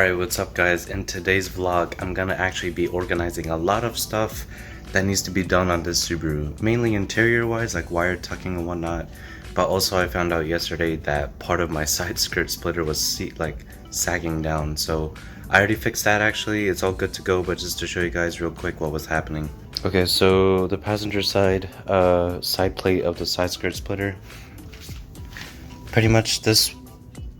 Alright, what's up guys? In today's vlog, I'm gonna actually be organizing a lot of stuff that needs to be done on this Subaru. Mainly interior wise, like wire tucking and whatnot. But also I found out yesterday that part of my side skirt splitter was sagging down. So I already fixed that actually, it's all good to go, but just to show you guys real quick what was happening. Okay, so the passenger side, side plate of the side skirt splitter. Pretty much this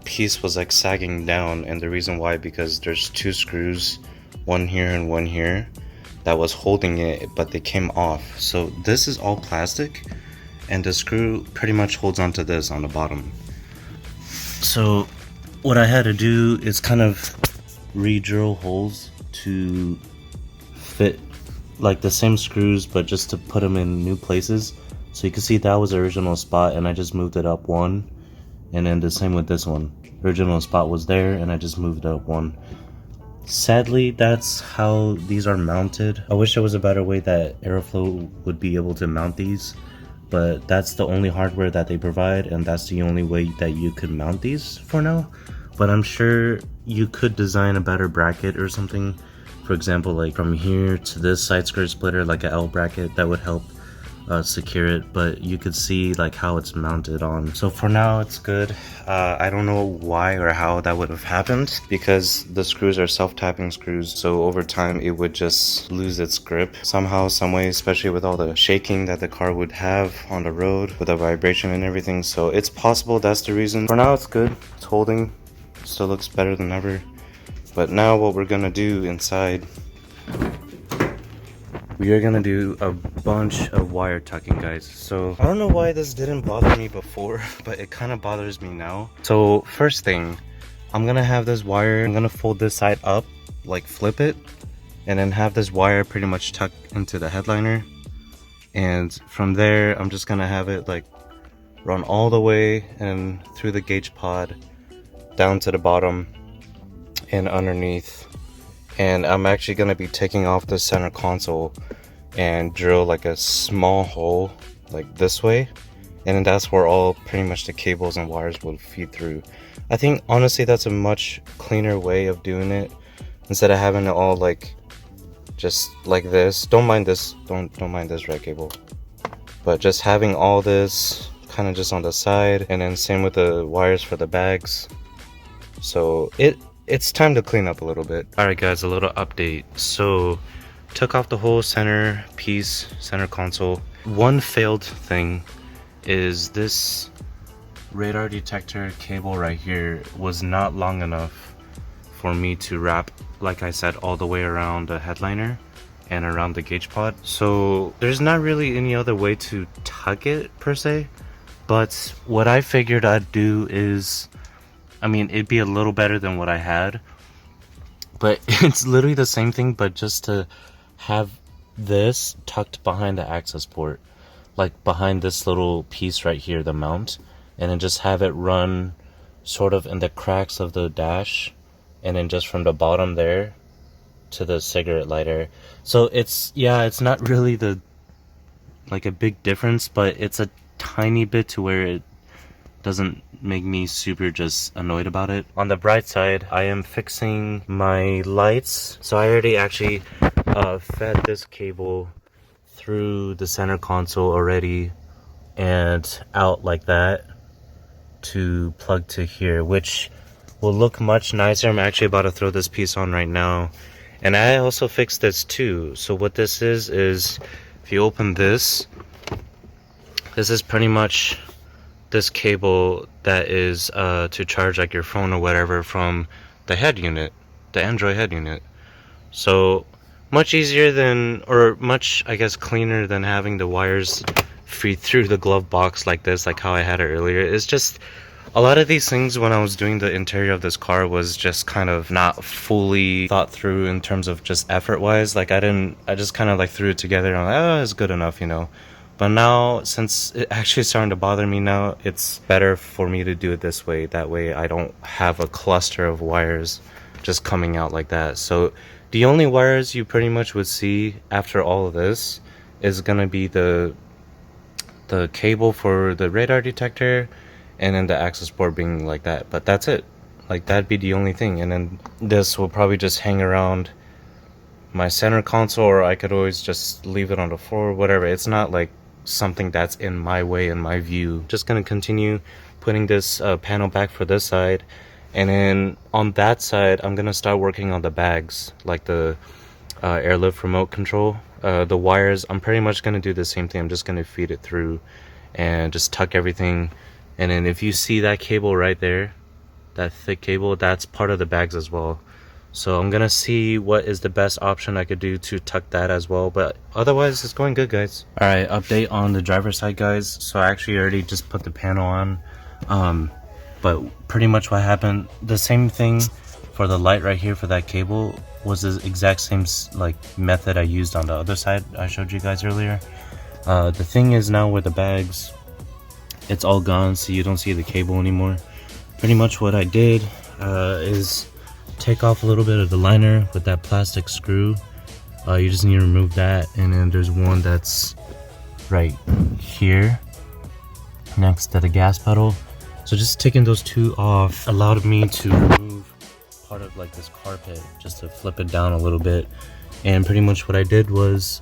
piece was like sagging down, and the reason why, because there's two screws, one here and one here, that was holding it, but they came off. So this is all plastic, and the screw pretty much holds onto this on the bottom. So what I had to do is kind of re-drill holes to fit like the same screws, but just to put them in new places. So you can see that was the original spot, and I just moved it up one. And then the same with this one. The original spot was there, and I just moved it up one. Sadly, that's how these are mounted. I wish there was a better way that Aeroflow would be able to mount these, but that's the only hardware that they provide, and that's the only way that you could mount these for now. But I'm sure you could design a better bracket or something. For example, like from here to this side skirt splitter, like an L bracket, that would help secure it, but you could see like how it's mounted on. So for now it's good. I don't know why or how that would have happened, because the screws are self-tapping screws, so over time it would just lose its grip somehow, some way, especially with all the shaking that the car would have on the road with the vibration and everything. So it's possible that's the reason. For now it's good, it's holding, still looks better than ever. But now what we're gonna do inside, we are gonna do a bunch of wire tucking, guys. So I don't know why this didn't bother me before, but it kind of bothers me now. So first thing, I'm gonna have this wire, I'm gonna fold this side up, like flip it, and then have this wire pretty much tucked into the headliner. And from there, I'm just gonna have it like run all the way and through the gauge pod, down to the bottom and underneath. And I'm actually going to be taking off the center console and drill like a small hole like this way, and then that's where all pretty much the cables and wires will feed through. I think honestly that's a much cleaner way of doing it, instead of having it all like just like this. Don't mind this, don't mind this red cable, but just having all this kind of just on the side, and then same with the wires for the bags. So it's time to clean up a little bit. Alright guys, a little update. So took off the whole center piece, center console. One failed thing is this radar detector cable right here was not long enough for me to wrap, like I said, all the way around the headliner and around the gauge pod. So there's not really any other way to tuck it per se, but what I figured I'd do is, I mean, it'd be a little better than what I had, but it's literally the same thing, but just to have this tucked behind the access port, like behind this little piece right here, the mount, and then just have it run sort of in the cracks of the dash, and then just from the bottom there to the cigarette lighter. So it's, yeah, it's not really the like a big difference, but it's a tiny bit to where it doesn't make me super just annoyed about it. On the bright side, I am fixing my lights. So I already actually fed this cable through the center console already and out like that to plug to here, which will look much nicer. I'm actually about to throw this piece on right now. And I also fixed this too. So what this is if you open this is pretty much this cable that is to charge like your phone or whatever from the head unit, the Android head unit. So much easier than, or much, I guess, cleaner than having the wires feed through the glove box like this, like how I had it earlier. It's just a lot of these things when I was doing the interior of this car was just kind of not fully thought through in terms of just effort wise. Like I just kind of like threw it together and I'm like, oh, it's good enough, you know. But now, since it actually starting to bother me now, it's better for me to do it this way. That way I don't have a cluster of wires just coming out like that. So the only wires you pretty much would see after all of this is gonna be the cable for the radar detector, and then the access port being like that. But that's it. Like that'd be the only thing. And then this will probably just hang around my center console, or I could always just leave it on the floor, whatever. It's not like something that's in my way, in my view. Just gonna continue putting this panel back for this side, and then on that side I'm gonna start working on the bags, like the airlift remote control. The wires, I'm pretty much gonna do the same thing. I'm just gonna feed it through and just tuck everything. And then if you see that cable right there, that thick cable, that's part of the bags as well. So I'm gonna see what is the best option I could do to tuck that as well, but otherwise it's going good, guys. All right, update on the driver's side, guys. So I actually already just put the panel on, but pretty much what happened, the same thing for the light right here for that cable was the exact same like method I used on the other side I showed you guys earlier. The thing is now with the bags, it's all gone, so you don't see the cable anymore. Pretty much what I did is take off a little bit of the liner with that plastic screw. You just need to remove that, and then there's one that's right here next to the gas pedal. So just taking those two off allowed me to remove part of like this carpet, just to flip it down a little bit. And pretty much what I did was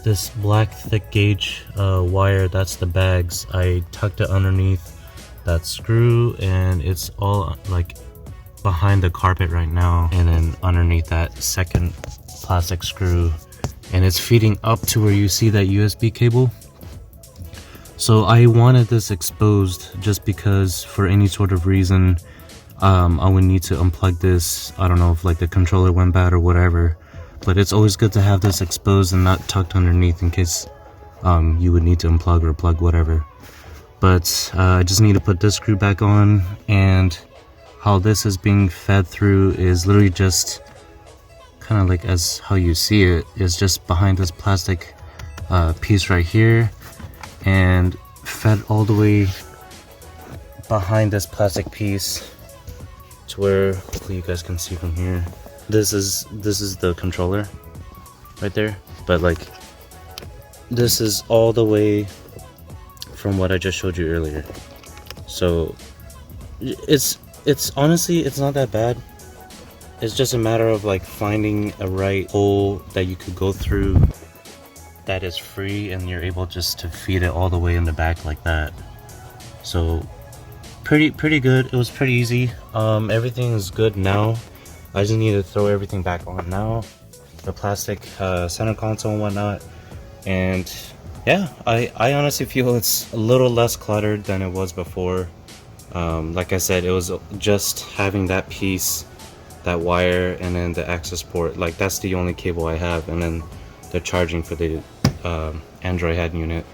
this black thick gauge wire, that's the bags, I tucked it underneath that screw, and it's all like behind the carpet right now, and then underneath that second plastic screw, and it's feeding up to where you see that USB cable. So I wanted this exposed just because for any sort of reason I would need to unplug this. I don't know if like the controller went bad or whatever, but it's always good to have this exposed and not tucked underneath in case you would need to unplug or plug whatever. But I just need to put this screw back on, and how this is being fed through is literally just kind of like as how you see it, is just behind this plastic piece right here, and fed all the way behind this plastic piece to where hopefully you guys can see from here. This is the controller right there, but like this is all the way from what I just showed you earlier. So it's honestly, it's not that bad. It's just a matter of like finding a right hole that you could go through that is free, and you're able just to feed it all the way in the back like that. So pretty good. It was pretty easy. Everything is good now. I just need to throw everything back on now, the plastic center console and whatnot. And yeah, I honestly feel it's a little less cluttered than it was before. Like I said, it was just having that piece, that wire, and then the access port. Like that's the only cable I have, and then the charging for the Android head unit.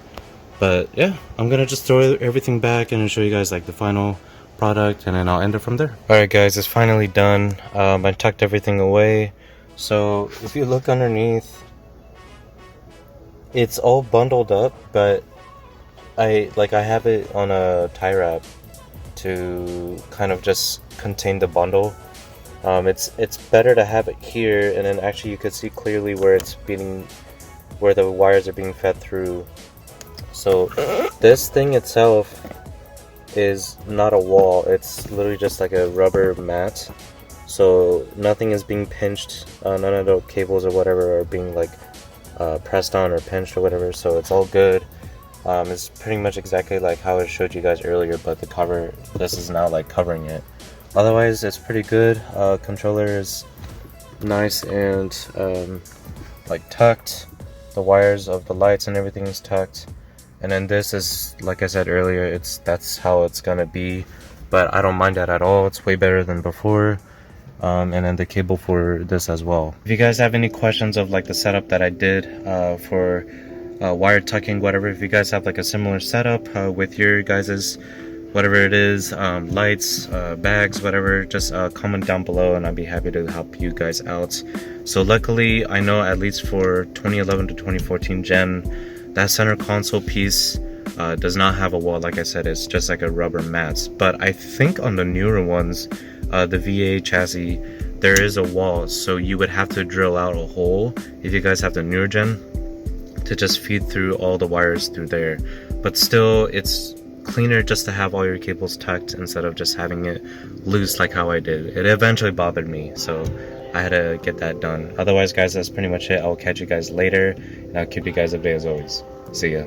But yeah, I'm gonna just throw everything back and show you guys like the final product, and then I'll end it from there. Alright guys, it's finally done. I tucked everything away. So if you look underneath, it's all bundled up, but I have it on a tie wrap to kind of just contain the bundle. It's better to have it here, and then actually you could see clearly where where the wires are being fed through. So this thing itself is not a wall, it's literally just like a rubber mat. So nothing is being pinched, none of the cables or whatever are being like pressed on or pinched or whatever, so it's all good. It's pretty much exactly like how I showed you guys earlier, but the cover, this is now like covering it. Otherwise it's pretty good. Controller is nice and like tucked. The wires of the lights and everything is tucked. And then this is, like I said earlier, that's how it's gonna be, but I don't mind that at all. It's way better than before. And then the cable for this as well. If you guys have any questions of like the setup that I did for wire tucking, whatever, if you guys have like a similar setup with your guys's whatever it is, lights, bags, whatever, just comment down below and I'll be happy to help you guys out. So luckily, I know at least for 2011 to 2014 gen, that center console piece does not have a wall. Like I said, it's just like a rubber mat. But I think on the newer ones, the VA chassis, there is a wall, so you would have to drill out a hole if you guys have the newer gen to just feed through all the wires through there. But still, it's cleaner just to have all your cables tucked instead of just having it loose like how I did. It eventually bothered me, so I had to get that done. Otherwise, guys, that's pretty much it. I'll catch you guys later, and I'll keep you guys updated as always. See ya.